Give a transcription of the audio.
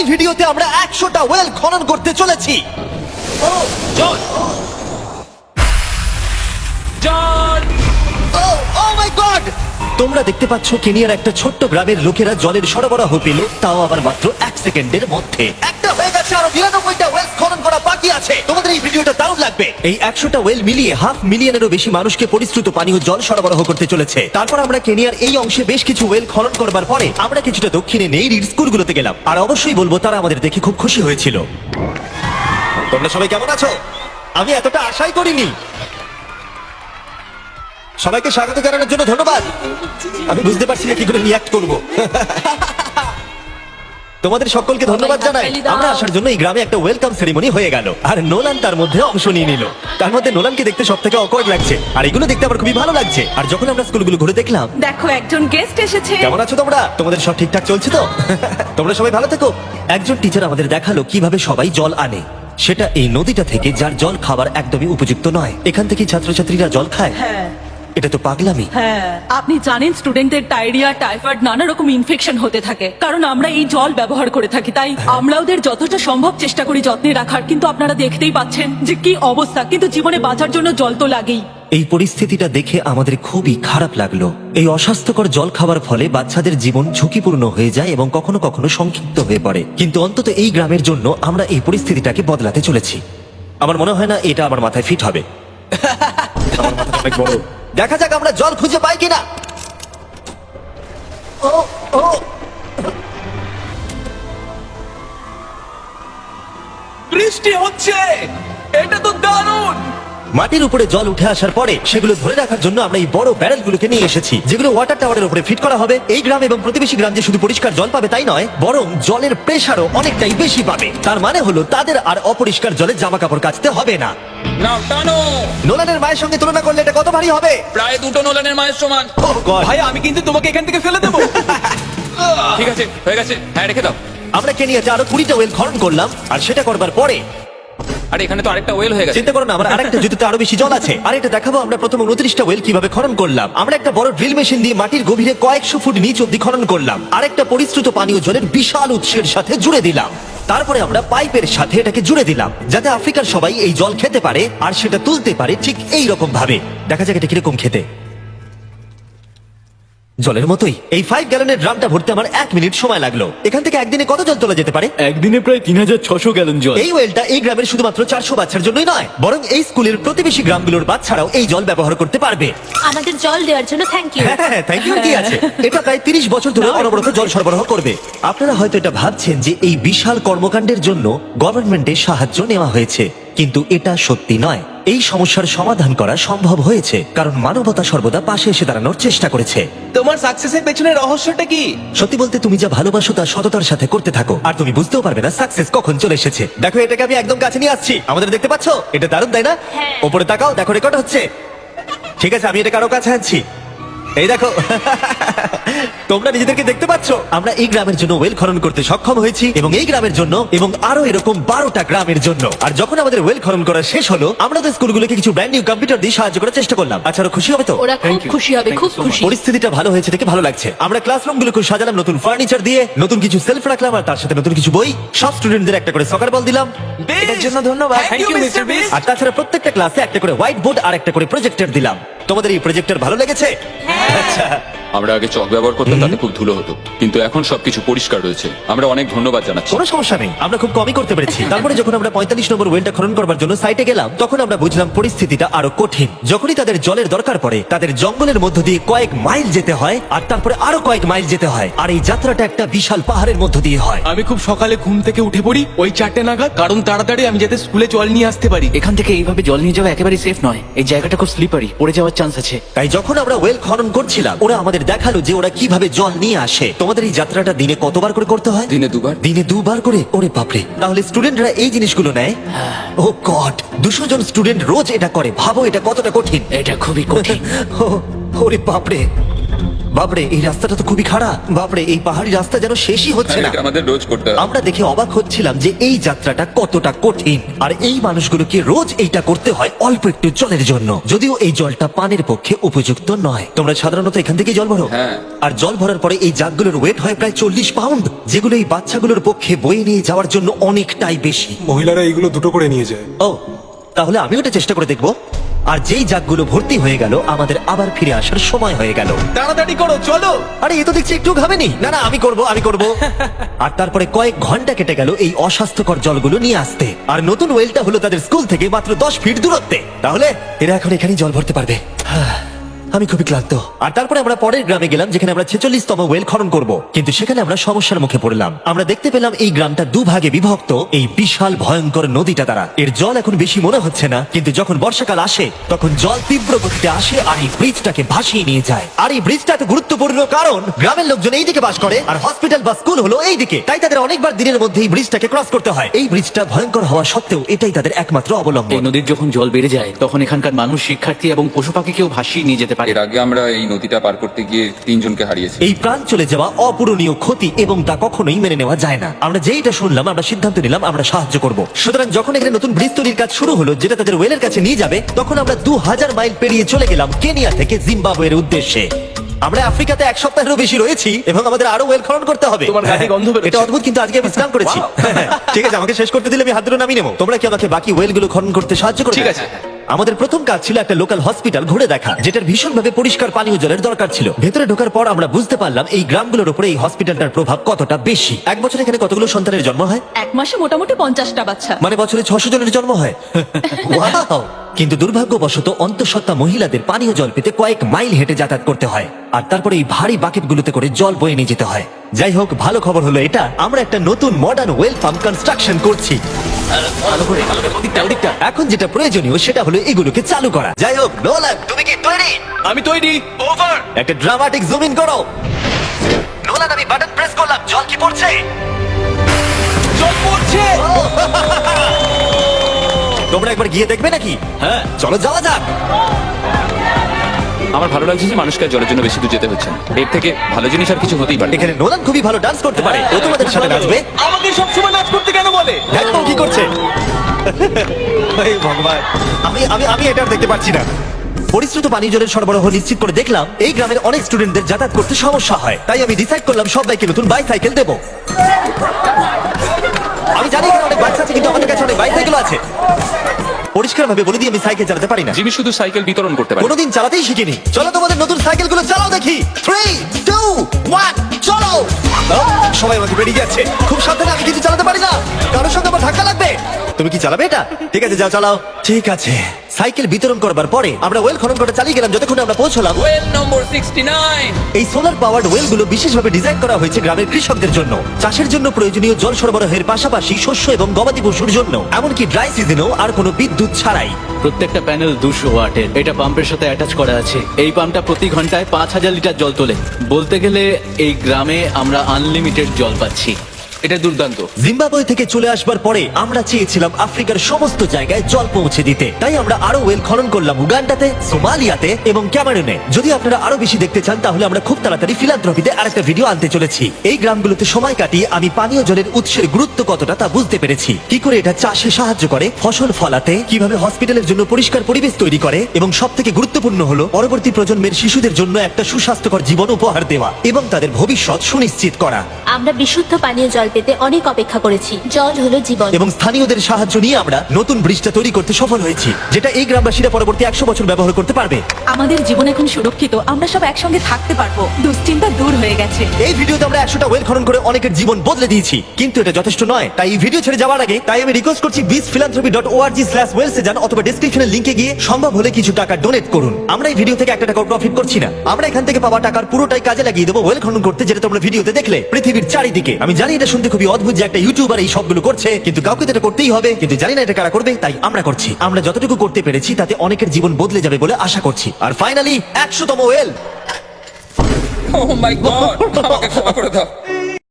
এই ভিডিওতে আমরা 100টা ওয়েল খনন করতে চলেছি। জল জল ও মাই গড! তোমরা দেখতে পাচ্ছ কেনিয়ার একটা ছোট্ট গ্রামের লোকেরা জলের সরবরাহ পেল, তাও আবার মাত্র 1 সেকেন্ডের মধ্যে। একটা হয়ে গেছে, আরো 99টা ওয়েল খনন করা বাকি আছে। তোমাদের এই ভিডিওটা দারুণ লাগবে। এই 100টা ওয়েল মিলিয়ে 500,000-এরও বেশি মানুষকে পরিশ্রুত পানীয় জল সরবরাহ করতে চলেছে। তারপর আমরা কেনিয়ার এই অংশে বেশ কিছু ওয়েল খনন করবার পরে আমরা কিছুটা দক্ষিণে নেইরির স্কুলগুলোতে গেলাম, আর অবশ্যই বলবো তারা আমাদের দেখে খুব খুশি হয়েছিল। তোমরা সবাই কেমন আছো? আমি এতটা আশাই করিনি। সবাইকে স্বাগত জানানোর জন্য ধন্যবাদ। আমি বুঝতে পারছি না কি করে রিঅ্যাক্ট করব। তোমাদের সকলকে ধন্যবাদ জানাই। আমরা আসার জন্য এই গ্রামে একটা ওয়েলকাম সেরিমনি হয়ে গেল, আর নোলান তার মধ্যে অংশ নিয়ে নিল। তার মধ্যে নোলানকে দেখতে সবথেকে অকওয়ার্ড লাগছে, আর এগুলো দেখতে আমার খুবই ভালো লাগছে। আর যখন আমরা স্কুলগুলো ঘুরে দেখলাম, দেখো একজন গেস্ট এসেছে। কেমন আছো তোমরা? তোমাদের সব ঠিকঠাক চলছে তো? তোমরা সবাই ভালো থেকো। একজন টিচার আমাদের দেখালো কিভাবে সবাই জল আনে। সেটা এই নদীটা থেকে, যার জল খাবার একদমই উপযুক্ত নয়। এখান থেকে ছাত্রছাত্রীরা জল খায়। হ্যাঁ এটা তো পাগলামি। হ্যাঁ, আপনি জানেন স্টুডেন্টদের ডায়রিয়া, টাইফয়েড, নানা রকম ইনফেকশন হতে থাকে, কারণ আমরা এই জল ব্যবহার করে থাকি। তাই আমরা ওদের যতটা সম্ভব চেষ্টা করি যত্নে রাখার, কিন্তু আপনারা দেখতেই পাচ্ছেন যে কি অবস্থা। কিন্তু জীবনে বাঁচার জন্য জল তো লাগেই। এই পরিস্থিতিটা দেখে আমাদের খুবই খারাপ লাগলো। এই অস্বাস্থ্যকর জল খাওয়ার ফলে বাচ্চাদের জীবন ঝুঁকিপূর্ণ হয়ে যায় এবং কখনো কখনো সংক্ষিপ্ত হয়ে পড়ে। কিন্তু অন্তত এই গ্রামের জন্য আমরা এই পরিস্থিতিটাকে বদলাতে চলেছি। আমার মনে হয় না এটা আমার মাথায় ফিট হবে। আমার মাথাটা অনেক বড়। দেখা যাক আমরা জল খুঁজে পাই কিনা। ও ও বৃষ্টি হচ্ছে, এটা তো দারুণ। মাটির উপরে জল উঠে আসার পরে সেগুলো ধরে রাখার জন্য আমরা এই বড় ব্যারেলগুলোকে নিয়ে এসেছি, যেগুলো ওয়াটার টাওয়ারের উপরে ফিট করা হবে। এই গ্রাম এবং প্রতিবেশী গ্রাম যে শুধু পরিষ্কার জল পাবে তাই নয়, বরং জলের প্রেসারও অনেকটাই বেশি পাবে। তার মানে হলো তাদের আর অপরিষ্কার জলে জামা কাপড় কাচতে হবে না। নাও টানো। নোলানের মায়ের সঙ্গে তুলনা করলে এটা কত ভারী হবে? প্রায় 2 নোলানের মায়ের সমান। Oh God! ভাই আমি কিন্তু তোমাকে এখান থেকে ফেলে দেবো। ঠিক আছে, হয়ে গেছে। হ্যাঁ, রেখে দাও। আমরা কেনিয়াতে আরো 20টা ওয়েল খনন করলাম, আর সেটা করবার পরে আরে এখানে তো আরেকটা ওয়েল হয়ে গেছে। চিন্তা করো না, আমার আরেকটা জুতোতে আরো বেশি জল আছে। আর এটা দেখাবো আমরা প্রথম 29টা ওয়েল কিভাবে খনন করলাম। আমরা একটা বড় ড্রিল মেশিন দিয়ে মাটির গভীরে কয়েকশো ফুট নিচ অব্দি খনন করলাম, আর একটা পরিশ্রুত পানীয় জলের বিশাল উৎসের সাথে জুড়ে দিলাম। তারপরে আমরা পাইপের সাথে এটাকে জুড়ে দিলাম, যাতে আফ্রিকার সবাই এই জল খেতে পারে আর সেটা তুলতে পারে ঠিক এই রকম ভাবে। দেখা যাক এটা কিরকম খেতে। জলের মতোই। এই 5 গ্যালনের ড্রামটা ভরতে আমার 1 মিনিট সময় লাগলো। এখান থেকে একদিনে কত জল তোলা যেতে পারে? একদিনে প্রায় 3600 গ্যালন জল। এই ওয়েলটা এই গ্রামের শুধুমাত্র 400 বাচ্চার জন্যই নয়, বরং এই স্কুলের প্রতিবেশী গ্রামগুলোর বাচ্চারাও এই জল ব্যবহার করতে পারবে। আমাদের জল দেওয়ার জন্য থ্যাংক ইউ। হ্যাঁ, থ্যাংক ইউ কি আছে। এটা প্রায় 30 বছর ধরে অনবরত জল সরবরাহ করবে। আপনারা হয়তো এটা ভাবছেন যে এই বিশাল কর্মকাণ্ডের জন্য গভর্নমেন্টের সাহায্য নেওয়া হয়েছে, কিন্তু এটা সত্যি নয়। এই সমস্যার সমাধান করা সম্ভব হয়েছে কারণ মানবতা সর্বদা পাশে এসে দাঁড়ানোর চেষ্টা করেছে। তোমার সাকসেসের পেছনে রহস্যটা কি? সত্যি বলতে, তুমি যা ভালোবাসো তা সততার সাথে করতে থাকো, আর তুমি বুঝতেও পারবে না সাকসেস কখন চলে এসেছে। দেখো, এটাকে আমি একদম কাছে নিয়ে আসছি। আমাদের দেখতে পাচ্ছ? এটা দারুণ, তাই না? হ্যাঁ। ওপরে তাকাও, দেখো রেকর্ড হচ্ছে। ঠিক আছে, আমি এটাকে আরো কাছে আনছি। এই দেখো, তোমরা নিজেদেরকে দেখতে পাচ্ছ? আমরা এই গ্রামের জন্য ওয়েল খনন করতে সক্ষম হয়েছি, এবং এই গ্রামের জন্য এবং আরো এরকম 12টা গ্রামের জন্য। আর যখন আমাদের ওয়েল খনন করা শেষ হলো, আমরা তো স্কুলগুলোকে কিছু ব্র্যান্ড নিউ কম্পিউটার দিয়ে সাহায্য করার চেষ্টা করলাম। আচ্ছা, ওরা খুশি হবে তো? ওরা খুব খুশি হবে, খুব খুশি। পরিস্থিতিটা ভালো হয়েছে দেখে ভালো লাগছে। আমরা ক্লাসরুমগুলোকে সাজালাম নতুন ফার্নিচার দিয়ে, নতুন কিছু সেলফ রাখলাম, আর তার সাথে নতুন কিছু বই। সব স্টুডেন্টদের একটা করে সকার বল দিলাম। এটার জন্য ধন্যবাদ। Thank you, Mr. Beast. আর তাছাড়া প্রত্যেকটা ক্লাসে একটা করে হোয়াইট বোর্ড আর একটা করে প্রজেক্টর দিলাম। তোমাদের এই প্রজেক্টর ভালো লেগেছে? আচ্ছা, আমরা আগে চক ব্যবহার করতাম, তাতে খুব ধুলো হতো, কিন্তু এখন সবকিছু পরিষ্কার রয়েছে। আমরা অনেক ধন্যবাদ জানাচ্ছি। কোনো সমস্যা নেই, আমরা খুব কমই করতে পেরেছি। তারপরে যখন আমরা 45 নম্বর ওয়েলটা খনন করবার জন্য সাইটে গেলাম, তখন আমরা বুঝলাম পরিস্থিতিটা আরো কঠিন। যখনই তাদের জলের দরকার পড়ে, তাদের জঙ্গলের মধ্য দিয়ে কয়েক মাইল যেতে হয়, আর তারপরে আরো কয়েক মাইল যেতে হয়, আর এই যাত্রাটা একটা বিশাল পাহাড়ের মধ্য দিয়ে হয়। আমি খুব সকালে ঘুম থেকে উঠে পড়ি ওই 4টে নাগাদ, কারণ তাড়াতাড়ি আমি যাতে স্কুলে জল নিয়ে আসতে পারি। এখান থেকে এইভাবে জল নিয়ে যাওয়া একেবারে সেফ নয়। এই জায়গাটা খুব স্লিপারি, পড়ে যাওয়ার চান্স আছে। তাই যখন আমরা ওয়েল খনন করছিলাম, ওরা আমাদের দেখালো যে ওরা কিভাবে জল নিয়ে আসে। তোমাদের এই যাত্রাটা দিনে কতবার করে করতে হয়? দিনে 2 বার। দিনে 2 বার করে? ওরে বাপরে! তাহলে স্টুডেন্টরা এই জিনিসগুলো নেয়? ও গড, 200 জন স্টুডেন্ট রোজ এটা করে। ভাবো এটা কতটা কঠিন। এটা খুবই কঠিন। ওরে বাপরে! বাপরে এই রাস্তাটা তো খুবই খারাপ। বাপরে এই পাহাড়ি রাস্তা যেন শেষই হচ্ছে না। এটা আমাদের রোজ করতে হবে। আমরা দেখে অবাক হচ্ছিলাম যে এই যাত্রাটা কতটা কঠিন, আর এই মানুষগুলোকে রোজ এইটা করতে হয় অল্প একটু জলের জন্য, যদিও এই জলটা পানের পক্ষে উপযুক্ত নয়। তোমরা সাধারণত এখান থেকে জল ভরো, হ্যাঁ। আর জল ভরার পরে এই জাগগুলোর ওয়েট হয় প্রায় 40 পাউন্ড, যেগুলো এই বাচ্চাগুলোর পক্ষে বয়ে নিয়ে যাওয়ার জন্য অনেকটাই বেশি। মহিলারা এইগুলো দুটো করে নিয়ে যায়। ও, তাহলে আমি ওটা চেষ্টা করে দেখবো। আর যেই জাগগুলো ভর্তি হয়ে গেল, আমাদের আবার ফিরে আসার সময় হয়ে গেল। তাড়াতাড়ি করো, চলো। আরে এ তো দেখছি একটু ঘামেনি। না না, আমি করব। আর তারপরে কয়েক ঘন্টা কেটে গেল এই অস্বাস্থ্যকর জলগুলো নিয়ে আসতে, আর নতুন ওয়েলটা হলো তাদের স্কুল থেকে মাত্র 10 ফিট দূরত্বে। তাহলে এরা এখন এখানেই জল ভরতে পারবে। আমি খুবই ক্লান্ত। আর তারপরে আমরা পরের গ্রামে গেলাম, যেখানে আমরা 46তম ওয়েল খনন করব। কিন্তু সেখানে আমরা সমস্যার মুখে পড়লাম। আমরা দেখতে পেলাম এই গ্রামটা দুভাগে বিভক্ত এই বিশাল ভয়ঙ্কর নদীটা দ্বারা। এর জল এখন বেশি মনে হচ্ছে না, কিন্তু যখন বর্ষাকাল আসে তখন জল তীব্র গতিতে আসে আর এই ব্রিজটাকে ভাসিয়ে নিয়ে যায়। আর এই ব্রিজটা এত গুরুত্বপূর্ণ কারণ গ্রামের লোকজন এই দিকে বাস করে, আর হসপিটাল বা স্কুল হলো এই দিকে। তাই তাদের অনেকবার দিনের মধ্যে এই ব্রিজটাকে ক্রস করতে হয়। এই ব্রিজটা ভয়ঙ্কর হওয়া সত্ত্বেও এটাই তাদের একমাত্র এই অবলম্বন। নদীর যখন জল বেড়ে যায় তখন এখানকার মানুষ, শিক্ষার্থী এবং পশু পাখিকেও ভাসিয়ে নিয়ে যেতে পারে। এর আগে আমরা এই নদীটা পার করতে গিয়ে 3 জনকে হারিয়েছি। এই প্রাণ চলে যাওয়া অপূরণীয় ক্ষতি, এবং তা কখনোই মেনে নেওয়া যায় না। আমরা যেইটা শুনলাম, আমরা সিদ্ধান্ত নিলাম আমরা সাহায্য করব। সুতরাং যখন এখানে নতুন ব্রিজ তৈরির কাজ শুরু হলো, যেটা তাদের ওয়েলের কাছে নিয়ে যাবে, তখন আমরা 2000 মাইল পেরিয়ে চলে গেলাম কেনিয়া থেকে জিম্বাবুয়ের উদ্দেশ্যে। আমরা আফ্রিকাতে 1 সপ্তাহেরও বেশি রয়েছি, এবং আমাদের আরো ওয়েল খনন করতে হবে। তোমার গাড়ি গন্ধ বেরোচ্ছে। এটা অদ্ভুত, কিন্তু আজকে আমি স্নান করেছি। ঠিক আছে, আমাকে শেষ করতে দিলে আমি হাত ধরে নামিয়ে নেবো। তোমরা কি আমাকে বাকি ওয়েল গুলো খনন করতে সাহায্য করবে? ঠিক আছে। আমাদের প্রথম কাজ ছিল একটা লোকাল হসপিটাল ঘুরে দেখা, যেটার ভীষণভাবে পরিষ্কার পানীয় জলের দরকার ছিল। ভেতরে ঢোকার পর আমরা বুঝতে পারলাম এই গ্রামগুলোর উপরে এই হসপিটালটার প্রভাব কতটা বেশি। এক বছরে এখানে কতগুলো সন্তানের জন্ম হয়? এক মাসে মোটামুটি 50টা বাচ্চা। মানে বছরে 600 জনের জন্ম হয়। Wow! কিন্তু দুর্ভাগ্যবশত অন্তঃসত্ত্বা মহিলাদের পানীয় জল পেতে কয়েক মাইল হেঁটে যাতায়াত করতে হয়, আর তারপরে এই ভারী বাকেটগুলোতে করে জল বয়ে নিয়ে যেতে হয়। যাই হোক, ভালো খবর হলো এটা, আমরা একটা নতুন মডার্ন ওয়েল পাম্প কনস্ট্রাকশন করছি। এখন যেটা প্রয়োজনীয় সেটা হলো এগুলোকে চালু করা। যাই হোক, নোলান, তুমি কি তৈরি? আমি তৈরি। ওভার। একটা ড্রামাটিক জুম ইন করো। নোলান, আমি বাটন প্রেস করলাম, জল কি পড়ছে? জল পড়ছে। তোমরা একবার গিয়ে দেখবে নাকি? হ্যাঁ, চলো যাওয়া যাক। আমার ভালো লাগছে যে মানুষকে আর জলের জন্য বেশি দূর যেতে হচ্ছে না। এর থেকে ভালো জিনিস আর কিছু হতেই পারে না। এখানে নোলান খুবই ভালো ডান্স করতে পারে, ও তোমাদের সাথে নাচবে। আমাকে সবসময় নাচ করতে কেন বলে? দেখো কি করছে। হে ভগবান, আমি আমি আমি এটা আর দেখতে পাচ্ছি না। পরিশ্রুত পানীয় জলের সরবরাহ নিশ্চিত করে দেখলাম এই গ্রামের অনেক স্টুডেন্টদের যাতায়াত করতে সমস্যা হয়, তাই আমি ডিসাইড করলাম সবাইকে নতুন বাইসাইকেল দেবো। আমি জানি এখানে অনেক বাচ্চা আছে, কিন্তু আমাদের কাছে অনেক বাইসাইকেল আছে। পরিষ্কার ভাবে বলে দিই, আমি সাইকেল চালাতে পারি না, জিমি শুধু সাইকেল বিতরণ করতে পারে। কোনোদিন চালাতেই শিখিনি। চলো তোমাদের নতুন সাইকেলগুলো চালাও দেখি। 3, 2, 1, চলো। সবাই আমাকে বেরিয়ে যাচ্ছে। খুব সাবধানে, আমি কিন্তু চালাতে পারি না, কারোর সঙ্গে আমার ধাক্কা লাগবে। তুমি কি চালাবে এটা? ঠিক আছে, যাও চালাও। ঠিক আছে। সাইকেল বিতরণ করবার পরে আমরা ওয়েল খনন করে চালিয়ে গেলাম যতক্ষণ আমরা পৌঁছলাম। ওয়েল নম্বর 69। এই সোলার পাওয়ার্ড ওয়েলগুলো বিশেষভাবে ডিজাইন করা হয়েছে গ্রামের কৃষকদের জন্য, চাষের জন্য প্রয়োজনীয় জল সরবরাহের পাশাপাশি শস্য এবং গবাদি পশুর জন্য, এমনকি ড্রাই সিজনেও আর কোনো বিদ্যুৎ ছাড়াই। প্রত্যেকটা প্যানেল 200 ওয়াটের। এটা পাম্পের সাথে অ্যাটাচ করা আছে। এই পাম্পটা প্রতি ঘন্টায় 5000 লিটার জল তোলে। বলতে গেলে এই গ্রামে আমরা আনলিমিটেড জল পাচ্ছি। এটা দুর্দান্ত। জিম্বাবুয়ে থেকে চলে আসবার পরে আমরা চেয়েছিলাম আফ্রিকার সমস্ত জায়গায় জল পৌঁছে দিতে, তাই আমরা আরো ওয়েল খনন করলাম উগান্ডাতে, সোমালিয়াতে এবং ক্যামেরুনে। যদি আপনারা আরো বেশি দেখতে চান, তাহলে আমরা খুব তাড়াতাড়ি ফিলান্থ্রপিতে আরেকটা ভিডিও আনতে চলেছি। এই গ্রামগুলোতে সময় কাটিয়ে আমি পানীয় জলের উৎসের গুরুত্ব কতটা তা বুঝতে পেরেছি, কি করে এটা চাষে সাহায্য করে, ফসল ফলাতে, কিভাবে হসপিটালের জন্য পরিষ্কার পরিবেশ তৈরি করে, এবং সব থেকে গুরুত্বপূর্ণ হলো পরবর্তী প্রজন্মের শিশুদের জন্য একটা সুস্বাস্থ্যকর জীবন উপহার দেওয়া এবং তাদের ভবিষ্যৎ সুনিশ্চিত করা। আমরা বিশুদ্ধ পানীয় জল পেতে অনেক অপেক্ষা করেছি। জল হলো জীবন। এবং স্থানীয়দের সাহায্য নিয়ে আমরা নতুন ব্রিজটা তৈরি করতে সফল হয়েছি, যেটা এই গ্রামবাসীরা পরবর্তী 100 বছর ব্যবহার করতে পারবে। আমাদের জীবন এখন সুরক্ষিত, আমরা সব একসঙ্গে থাকতে পারবো, দুশ্চিন্তা দূর হয়ে গেছে। এই ভিডিওতে আমরা 100টা ওয়েল খনন করে অনেকের জীবন বদলে দিয়েছি, কিন্তু এটা যথেষ্ট নয়। তাই এই ভিডিও ছেড়ে যাওয়ার আগে আমি রিকোয়েস্ট করছি beachphilanthropy.org/wales এ যান, অথবা ডেসক্রিপশনের লিংকে গিয়ে সম্ভব হলে কিছু টাকা ডোনেট করুন। আমরা এই ভিডিও থেকে 1 টাকাও প্রফিট করছি না, আমরা এখান থেকে পাওয়া টাকার পুরোটাই কাজে লাগিয়ে দেবো ওয়েল খনন করতে, যেটা তোমরা ভিডিওতে দেখলে পৃথিবীর চারিদিকে। আমি জানি এটা শুনতে খুবই অদ্ভুত যে একটা ইউটিউবার এই সবগুলো করছে, কিন্তু কাউকে তো এটা করতেই হবে, কিন্তু জানি না এটা কারা করবে, তাই আমরা করছি। আমরা যতটুকু করতে পেরেছি তাতে অনেকের জীবন বদলে যাবে বলে আশা করছি। আর ফাইনালি 100তম ওয়েল। ও মাই গড, আমাকে ক্ষমা করে দাও।